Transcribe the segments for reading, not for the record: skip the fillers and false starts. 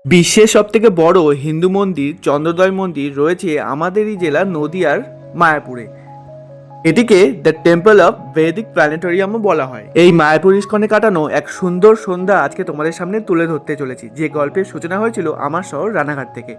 বিশ্বের সবথেকে বড় হিন্দু মন্দির চন্দ্রোদয় মন্দির রয়েছে আমাদেরই জেলা নদিয়ার মায়াপুরে। এটিকে দ্য টেম্পল অফ বৈদিক প্ল্যানেটোরিয়ামও বলা হয়। এই মায়াপুর ইস্কনে কাটানো এক সুন্দর সন্ধ্যা আজকে তোমাদের সামনে তুলে ধরতে চলেছি, যে গল্পের সূচনা হয়েছিল আমার শহর রানাঘাট থেকে।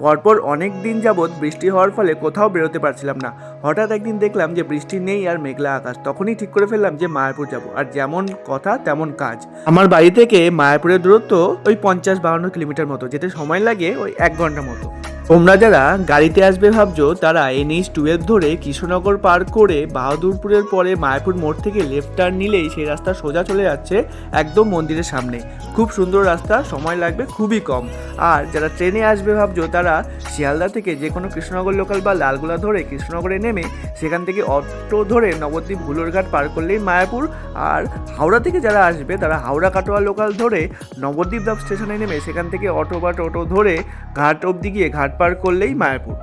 পরপর অনেক দিন যাবৎ বৃষ্টি হওয়ার ফলে কোথাও বেরোতে পারছিলাম না। হঠাৎ একদিন দেখলাম যে বৃষ্টি নেই আর মেঘলা আকাশ, তখনই ঠিক করে ফেললাম যে মায়াপুর যাব। আর যেমন কথা তেমন কাজ। আমার বাড়ি থেকে মায়াপুরের দূরত্ব ওই 50-52 কিলোমিটার মতো, যেতে সময় লাগে ওই 1 ঘন্টা মতো। তোমরা যারা গাড়িতে আসবে ভাবছো তারা NH-12 ধরে কৃষ্ণনগর পার করে বাহাদুরপুরের পরে মায়াপুর মোড় থেকে লেফট টার্ন নিলেই সেই রাস্তা সোজা চলে যাচ্ছে একদম মন্দিরের সামনে। খুব সুন্দর রাস্তা, সময় লাগবে খুবই কম। আর যারা ট্রেনে আসবে ভাবছো তারা শিয়ালদা থেকে যে কোনো কৃষ্ণনগর লোকাল বা লালগোলা ধরে কৃষ্ণনগরে নেমে সেখান থেকে অটো ধরে নবদ্বীপ হুলোরঘাট পার করলেই মায়াপুর। আর হাওড়া থেকে যারা আসবে তারা হাওড়া কাটোয়া লোকাল ধরে নবদ্বীপ স্টেশনে নেমে সেখান থেকে অটো বা টোটো ধরে ঘাট অবধি গিয়ে ঘাট পার করলেই মায়াপুর।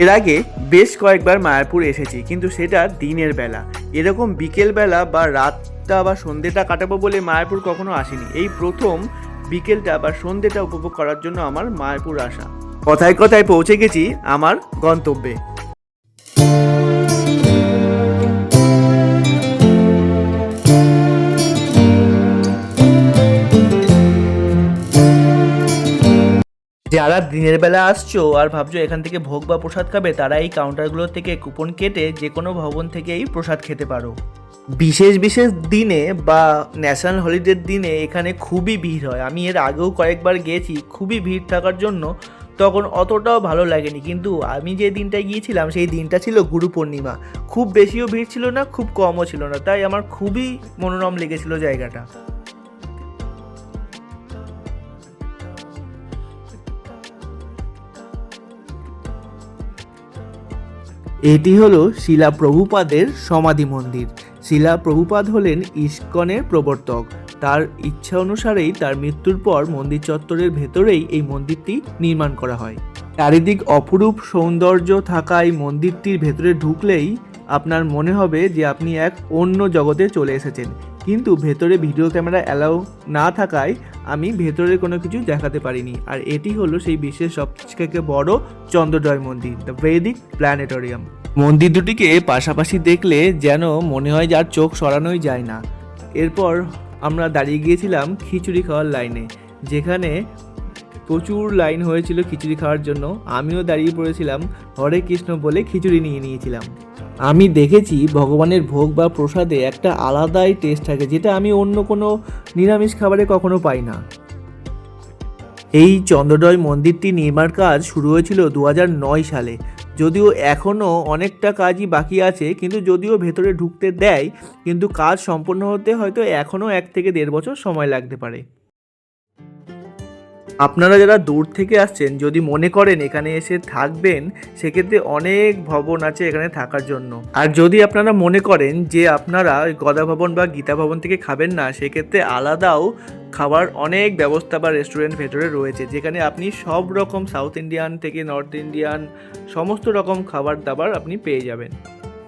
এর আগে বেশ কয়েকবার মায়াপুর এসেছি, কিন্তু সেটা দিনের বেলা। এরকম বিকেল বেলা বা রাতটা বা সন্ধ্যেটা কাটাবো বলে মায়াপুর কখনো আসিনি। এই প্রথম বিকেলটা বা সন্ধ্যেটা উপভোগ করার জন্য আমার মায়াপুর আসা। কথায় কথায় পৌঁছে গেছি আমার গন্তব্যে। যারা দিনের বেলা আসছো আর ভাবছো এখান থেকে ভোগ বা প্রসাদ খাবে, তারা এই কাউন্টারগুলো থেকে কুপন কেটে যে কোনো ভবন থেকেই প্রসাদ খেতে পারো। বিশেষ বিশেষ দিনে বা ন্যাশনাল হলিডের দিনে এখানে খুবই ভিড় হয়। আমি এর আগেও কয়েকবার গিয়েছি, খুবই ভিড় থাকার জন্য তখন অতটাও ভালো লাগেনি। কিন্তু আমি যে দিনটায় গিয়েছিলাম সেই দিনটা ছিল গুরু পূর্ণিমা। খুব বেশিও ভিড় ছিল না, খুব কমও ছিল না, তাই আমার খুবই মনোরম লেগেছিল জায়গাটা। এটি হলো শিলা প্রভুপাদের সমাধি মন্দির। শিলা প্রভুপাদ হলেন ইস্কনের প্রবর্তক। তার ইচ্ছা অনুসারেই তার মৃত্যুর পর মন্দির চত্বরের ভেতরেই এই মন্দিরটি নির্মাণ করা হয়। চারিদিক অপরূপ সৌন্দর্য থাকা এই মন্দিরটির ভেতরে ঢুকলেই আপনার মনে হবে যে আপনি এক অন্য জগতে চলে এসেছেন। কিন্তু ভেতরে ভিডিও ক্যামেরা অ্যালাউ না থাকায় আমি ভেতরে কোনো কিছু দেখাতে পারিনি। আর এটি হলো সেই বিশ্বের সবথেকে বড় চন্দ্রোদয় মন্দির, দ্য বৈদিক প্ল্যানেটোরিয়াম। মন্দির দুটিকে পাশাপাশি দেখলে যেন মনে হয় যার চোখ সরানোই যায় না। এরপর আমরা দাঁড়িয়ে গিয়েছিলাম খিচুড়ি খাওয়ার লাইনে, যেখানে প্রচুর লাইন হয়েছিল খিচুড়ি খাওয়ার জন্য। আমিও দাঁড়িয়ে পড়েছিলাম, হরে কৃষ্ণ বলে খিচুড়ি নিয়ে নিয়েছিলাম। আমি দেখেছি ভগবানের ভোগ বা প্রসাদে একটা আলাদাই টেস্ট থাকে, যেটা আমি অন্য কোনো নিরামিষ খাবারে কখনো পাই না। এই চন্দ্রোদয় মন্দিরটি নির্মাণ কাজ শুরু হয়েছিল 2009 সালে। যদিও এখনও অনেকটা কাজই বাকি আছে, কিন্তু যদিও ভেতরে ঢুকতে দেয়, কিন্তু কাজ সম্পন্ন হতে হয়তো এখনও 1 থেকে 1.5 বছর সময় লাগতে পারে। আপনারা যারা দূর থেকে আসছেন, যদি মনে করেন এখানে এসে থাকবেন, সেক্ষেত্রে অনেক ভবন আছে এখানে থাকার জন্য। আর যদি আপনারা মনে করেন যে আপনারা ওই গদা ভবন বা গীতা ভবন থেকে খাবেন না, সেক্ষেত্রে আলাদাও খাবার অনেক ব্যবস্থা বা রেস্টুরেন্ট ভেতরে রয়েছে, যেখানে আপনি সব রকম সাউথ ইন্ডিয়ান থেকে নর্থ ইন্ডিয়ান সমস্ত রকম খাবার দাবার আপনি পেয়ে যাবেন।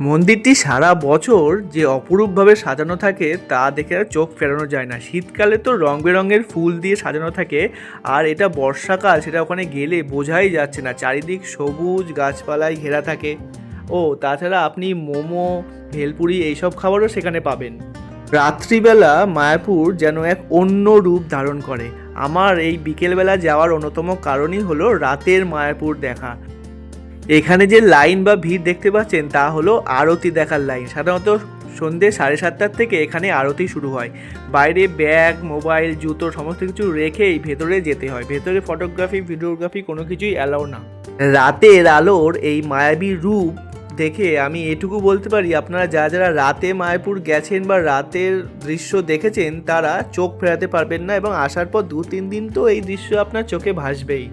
মন্দিরটি সারা বছর যে অপরূপভাবে সাজানো থাকে তা দেখে আর চোখ ফেরানো যায় না। শীতকালে তো রং বেরঙের ফুল দিয়ে সাজানো থাকে, আর এটা বর্ষাকাল, সেটা ওখানে গেলে বোঝাই যাচ্ছে না। চারিদিক সবুজ গাছপালায় ঘেরা থাকে। ও তাছাড়া আপনি মোমো, ভেলপুরি এইসব খাবারও সেখানে পাবেন। রাত্রিবেলা মায়াপুর যেন এক অন্য রূপ ধারণ করে। আমার এই বিকেলবেলা যাওয়ার অন্যতম কারণই হলো রাতের মায়াপুর দেখা। এখানে যে লাইন বা ভিড় দেখতে পাচ্ছেন তা হলো আরতি দেখার লাইন। সাধারণত সন্ধ্যে 7:30 থেকে এখানে আরতি শুরু হয়। বাইরে ব্যাগ, মোবাইল, জুতো সমস্ত কিছু রেখেই ভেতরে যেতে হয়। ভেতরে ফটোগ্রাফি, ভিডিওগ্রাফি কোনো কিছুই অ্যালাউ না। রাতের আলোর এই মায়াবী রূপ দেখে আমি এটুকু বলতে পারি, আপনারা যারা যারা রাতে মায়াপুর গেছেন বা রাতের দৃশ্য দেখেছেন তারা চোখ ফেরাতে পারবেন না, এবং আসার পর 2-3 দিন তো এই দৃশ্য আপনার চোখে ভাসবেই।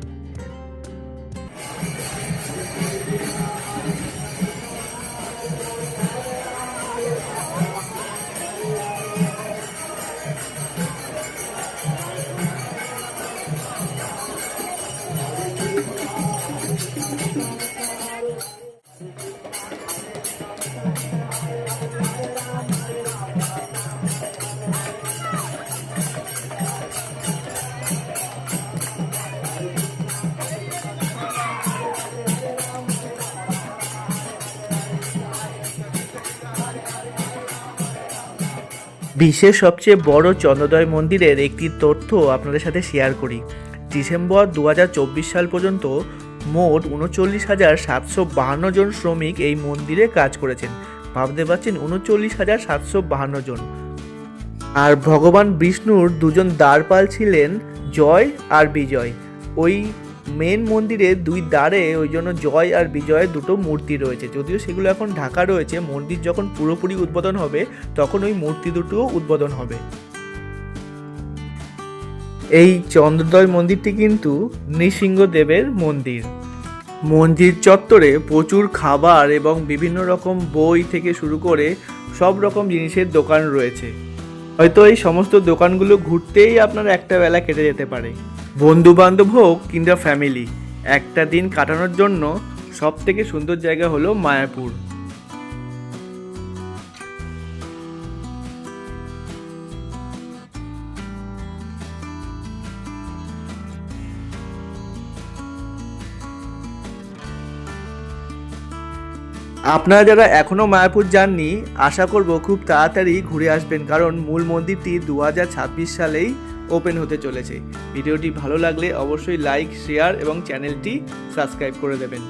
বিশ্বের সবচেয়ে বড় চন্দ্রোদয় মন্দিরের একটি তথ্য আপনাদের সাথে শেয়ার করি। ডিসেম্বর 2024 সাল পর্যন্ত মোট 39,752 জন শ্রমিক এই মন্দিরে কাজ করেছেন। ভাবতে পারছেন, 39,752 জন। আর ভগবান বিষ্ণুর দুজন দ্বারপাল ছিলেন জয় আর বিজয়। ওই মেন মন্দিরে দুই দ্বারে ওই জন্য জয় আর বিজয়ের দুটো মূর্তি রয়েছে, যদিও সেগুলো এখন ঢাকা রয়েছে। মন্দির যখন পুরোপুরি উদ্বোধন হবে তখন ওই মূর্তি দুটোও উদ্বোধন হবে। এই চন্দ্রোদয় মন্দিরটি কিন্তু নৃসিংহদেবের মন্দির। মন্দির চত্বরে প্রচুর খাবার এবং বিভিন্ন রকম বই থেকে শুরু করে সব রকম জিনিসের দোকান রয়েছে। হয়তো এই সমস্ত দোকানগুলো ঘুরতেই আপনার একটা বেলা কেটে যেতে পারে। বন্ধু বান্ধব হোক কিংবা ফ্যামিলি, একটা দিন কাটানোর জন্য সব থেকে সুন্দর জায়গা হলো মায়াপুর। আপনারা যারা এখনও মায়াপুর যাননি, আশা করব খুব তাড়াতাড়ি ঘুরে আসবেন, কারণ মূল মন্দিরটি 2026 সালেই ওপেন হতে চলেছে। ভিডিওটি ভালো লাগলে অবশ্যই লাইক, শেয়ার এবং চ্যানেলটি সাবস্ক্রাইব করে দেবেন।